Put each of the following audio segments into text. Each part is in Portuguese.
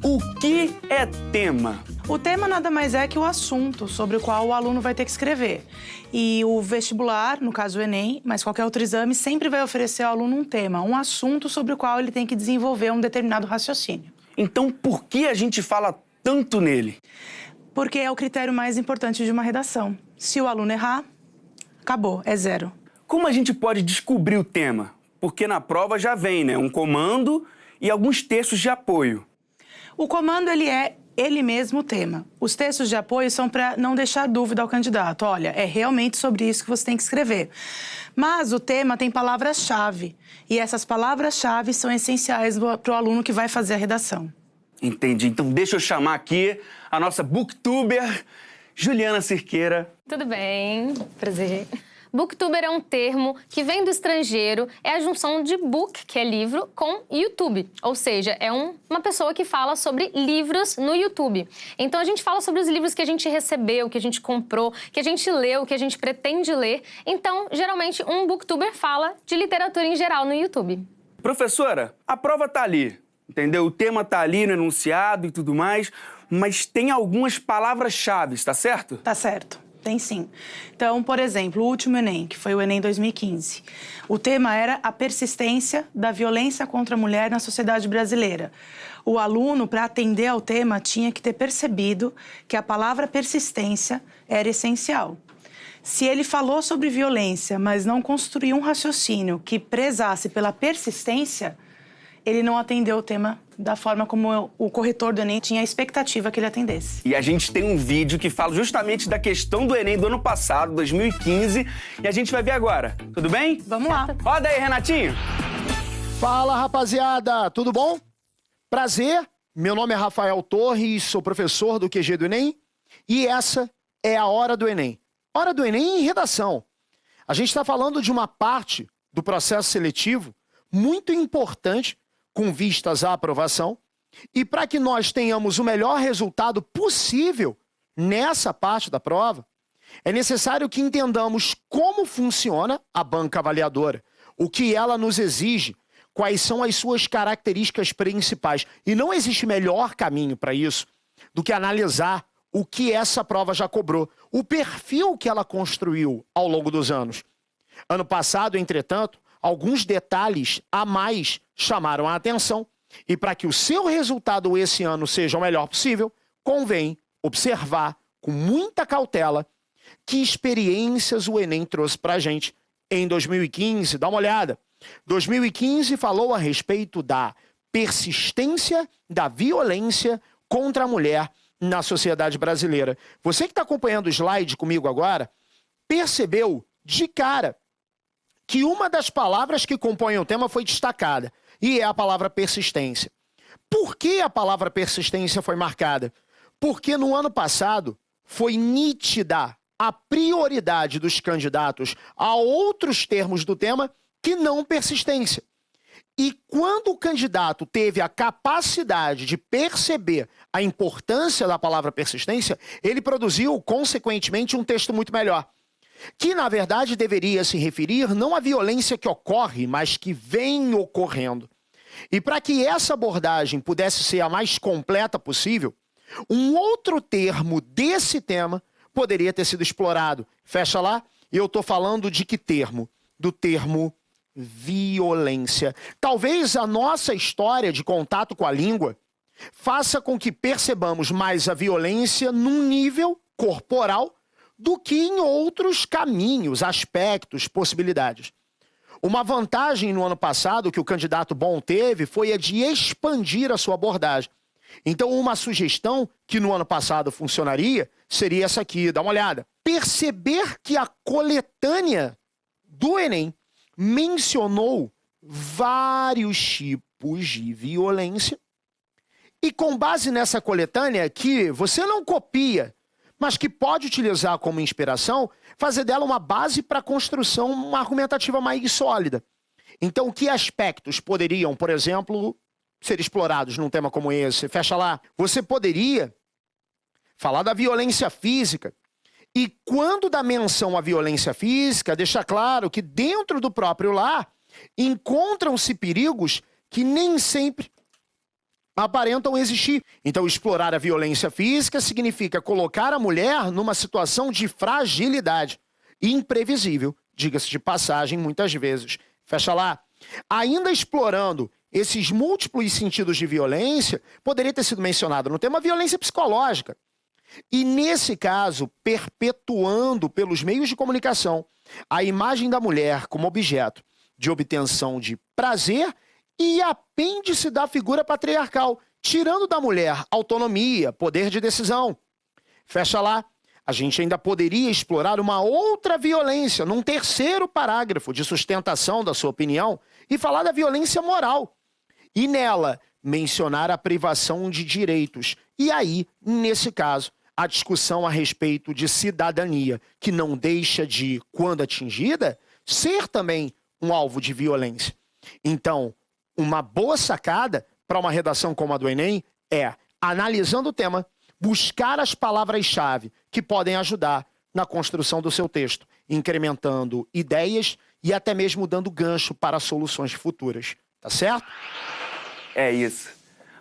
O que é tema? O tema nada mais é que o assunto sobre o qual o aluno vai ter que escrever. E o vestibular, no caso o Enem, mas qualquer outro exame, sempre vai oferecer ao aluno um tema, um assunto sobre o qual ele tem que desenvolver um determinado raciocínio. Então, por que a gente fala tanto nele? Porque é o critério mais importante de uma redação. Se o aluno errar, acabou, é zero. Como a gente pode descobrir o tema? Porque na prova já vem, né? Um comando e alguns textos de apoio. O comando, ele mesmo o tema. Os textos de apoio são para não deixar dúvida ao candidato. Olha, é realmente sobre isso que você tem que escrever. Mas o tema tem palavras-chave. E essas palavras-chave são essenciais para o aluno que vai fazer a redação. Entendi. Então deixa eu chamar aqui a nossa booktuber, Juliana Cirqueira. Tudo bem, prazer. Booktuber é um termo que vem do estrangeiro, é a junção de book, que é livro, com YouTube. Ou seja, é uma pessoa que fala sobre livros no YouTube. Então a gente fala sobre os livros que a gente recebeu, que a gente comprou, que a gente leu, que a gente pretende ler. Então, geralmente, um booktuber fala de literatura em geral no YouTube. Professora, a prova tá ali, entendeu? O tema tá ali no enunciado e tudo mais, mas tem algumas palavras-chave, tá certo? Tá certo. Tem sim. Então, por exemplo, o último Enem, que foi o Enem 2015. O tema era a persistência da violência contra a mulher na sociedade brasileira. O aluno, para atender ao tema, tinha que ter percebido que a palavra persistência era essencial. Se ele falou sobre violência, mas não construiu um raciocínio que prezasse pela persistência, ele não atendeu o tema da forma como o corretor do Enem tinha a expectativa que ele atendesse. E a gente tem um vídeo que fala justamente da questão do Enem do ano passado, 2015, e a gente vai ver agora. Tudo bem? Vamos lá. Roda aí, Renatinho. Fala, rapaziada, tudo bom? Prazer, meu nome é Rafael Torres, sou professor do QG do Enem e essa é a Hora do Enem. Hora do Enem em redação. A gente está falando de uma parte do processo seletivo muito importante com vistas à aprovação, e para que nós tenhamos o melhor resultado possível nessa parte da prova, é necessário que entendamos como funciona a banca avaliadora, o que ela nos exige, quais são as suas características principais. E não existe melhor caminho para isso do que analisar o que essa prova já cobrou, o perfil que ela construiu ao longo dos anos. Ano passado, entretanto, alguns detalhes a mais chamaram a atenção e para que o seu resultado esse ano seja o melhor possível, convém observar com muita cautela que experiências o Enem trouxe para a gente em 2015. Dá uma olhada. 2015 falou a respeito da persistência da violência contra a mulher na sociedade brasileira. Você que está acompanhando o slide comigo agora, percebeu de cara que uma das palavras que compõem o tema foi destacada, e é a palavra persistência. Por que a palavra persistência foi marcada? Porque no ano passado foi nítida a prioridade dos candidatos a outros termos do tema que não persistência. E quando o candidato teve a capacidade de perceber a importância da palavra persistência, ele produziu, consequentemente, um texto muito melhor, que, na verdade, deveria se referir não à violência que ocorre, mas que vem ocorrendo. E para que essa abordagem pudesse ser a mais completa possível, um outro termo desse tema poderia ter sido explorado. Fecha lá, eu estou falando de que termo? Do termo violência. Talvez a nossa história de contato com a língua faça com que percebamos mais a violência num nível corporal do que em outros caminhos, aspectos, possibilidades. Uma vantagem no ano passado que o candidato bom teve foi a de expandir a sua abordagem. Então, uma sugestão que no ano passado funcionaria seria essa aqui, dá uma olhada. Perceber que a coletânea do Enem mencionou vários tipos de violência e com base nessa coletânea que você não copia, mas que pode utilizar como inspiração, fazer dela uma base para a construção uma argumentativa mais sólida. Então, que aspectos poderiam, por exemplo, ser explorados num tema como esse? Fecha lá. Você poderia falar da violência física. E quando dá menção à violência física, deixa claro que dentro do próprio lar encontram-se perigos que nem sempre aparentam existir. Então, explorar a violência física significa colocar a mulher numa situação de fragilidade. Imprevisível, diga-se de passagem, muitas vezes. Fecha lá. Ainda explorando esses múltiplos sentidos de violência, poderia ter sido mencionado no tema violência psicológica. E, nesse caso, perpetuando pelos meios de comunicação a imagem da mulher como objeto de obtenção de prazer e apêndice da figura patriarcal, tirando da mulher autonomia, poder de decisão. Fecha lá. A gente ainda poderia explorar uma outra violência num terceiro parágrafo de sustentação da sua opinião e falar da violência moral. E nela, mencionar a privação de direitos. E aí, nesse caso, a discussão a respeito de cidadania, que não deixa de, quando atingida, ser também um alvo de violência. Então, uma boa sacada para uma redação como a do Enem é, analisando o tema, buscar as palavras-chave que podem ajudar na construção do seu texto, incrementando ideias e até mesmo dando gancho para soluções futuras. Tá certo? É isso.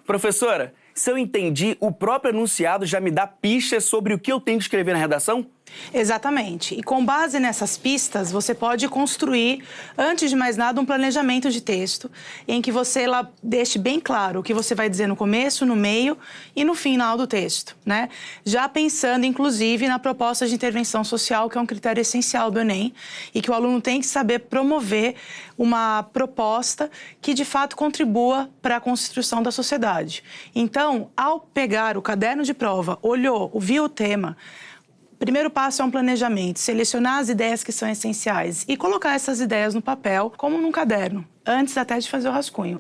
Professora, se eu entendi, o próprio enunciado já me dá pistas sobre o que eu tenho que escrever na redação? Exatamente. E com base nessas pistas, você pode construir, antes de mais nada, um planejamento de texto em que você deixe bem claro o que você vai dizer no começo, no meio e no final do texto, né? Já pensando, inclusive, na proposta de intervenção social, que é um critério essencial do Enem e que o aluno tem que saber promover uma proposta que, de fato, contribua para a construção da sociedade. Então, ao pegar o caderno de prova, olhou, viu o tema, o primeiro passo é um planejamento, selecionar as ideias que são essenciais e colocar essas ideias no papel, como num caderno, antes até de fazer o rascunho.